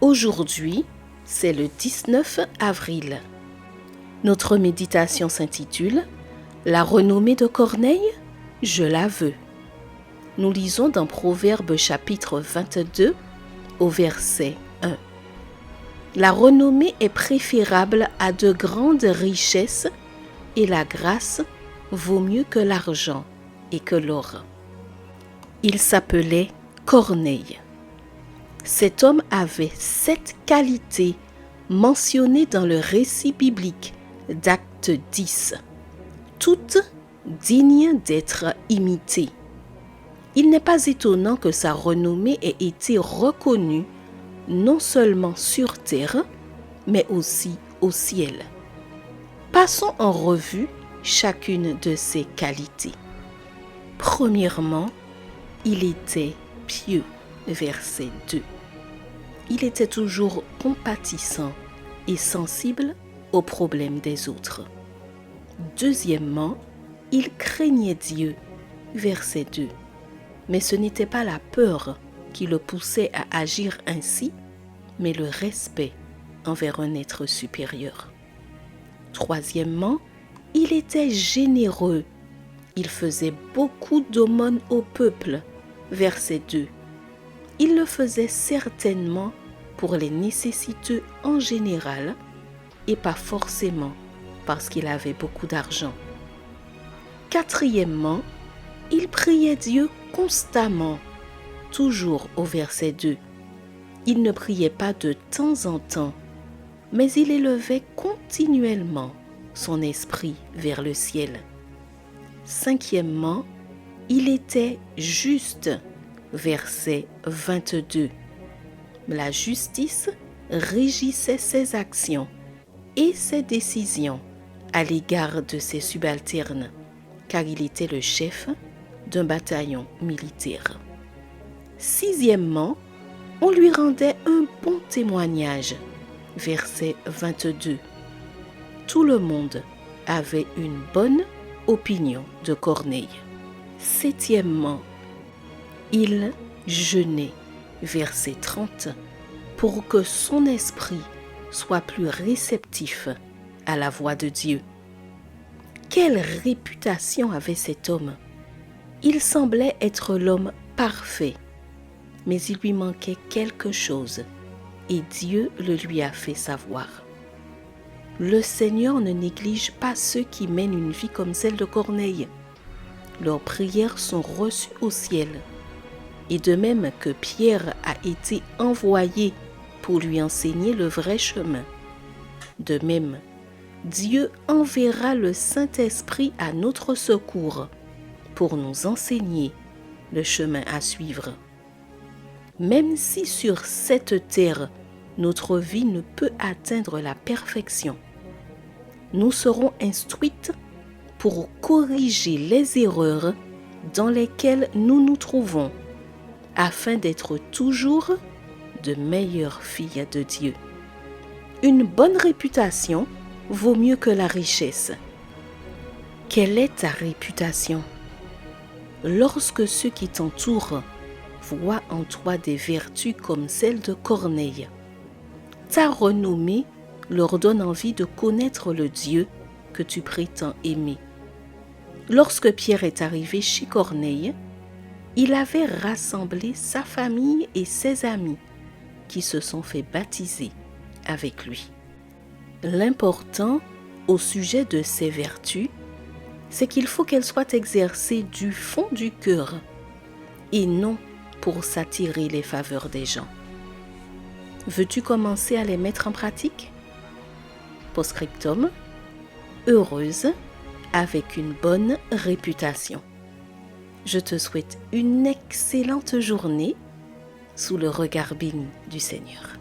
Aujourd'hui, c'est le 19 avril. Notre méditation s'intitule « La renommée de Corneille, je la veux ». Nous lisons dans Proverbes chapitre 22 au verset 1. La renommée est préférable à de grandes richesses et la grâce vaut mieux que l'argent et que l'or. Il s'appelait Corneille. Cet homme avait 7 qualités mentionnées dans le récit biblique d'Acte 10, toutes dignes d'être imitées. Il n'est pas étonnant que sa renommée ait été reconnue non seulement sur terre, mais aussi au ciel. Passons en revue chacune de ses qualités. Premièrement, il était pieux, verset 2. Il était toujours compatissant et sensible aux problèmes des autres. Deuxièmement, il craignait Dieu, verset 2. Mais ce n'était pas la peur qui le poussait à agir ainsi, mais le respect envers un être supérieur. Troisièmement, il était généreux. Il faisait beaucoup d'aumônes au peuple, verset 2. Il le faisait certainement pour les nécessiteux en général et pas forcément parce qu'il avait beaucoup d'argent. Quatrièmement, il priait Dieu constamment, toujours au verset 2. Il ne priait pas de temps en temps, mais il élevait continuellement son esprit vers le ciel. Cinquièmement, il était juste, verset 22. La justice régissait ses actions et ses décisions à l'égard de ses subalternes, car il était le chef d'un bataillon militaire. Sixièmement, on lui rendait un bon témoignage, verset 22. Tout le monde avait une bonne opinion de Corneille. Septièmement, il jeûnait, verset 30, pour que son esprit soit plus réceptif à la voix de Dieu. Quelle réputation avait cet homme? Il semblait être l'homme parfait, mais il lui manquait quelque chose et Dieu le lui a fait savoir. Le Seigneur ne néglige pas ceux qui mènent une vie comme celle de Corneille. Leurs prières sont reçues au ciel. Et de même que Pierre a été envoyé pour lui enseigner le vrai chemin, de même, Dieu enverra le Saint-Esprit à notre secours pour nous enseigner le chemin à suivre. Même si sur cette terre, notre vie ne peut atteindre la perfection, nous serons instruites pour corriger les erreurs dans lesquelles nous nous trouvons, afin d'être toujours de meilleures filles de Dieu. Une bonne réputation vaut mieux que la richesse. Quelle est ta réputation? Lorsque ceux qui t'entourent voient en toi des vertus comme celle de Corneille, ta renommée leur donne envie de connaître le Dieu que tu prétends aimer. Lorsque Pierre est arrivé chez Corneille, il avait rassemblé sa famille et ses amis qui se sont fait baptiser avec lui. L'important au sujet de ces vertus, c'est qu'il faut qu'elles soient exercées du fond du cœur et non pour s'attirer les faveurs des gens. Veux-tu commencer à les mettre en pratique? Post-scriptum, heureuse avec une bonne réputation. Je te souhaite une excellente journée sous le regard béni du Seigneur.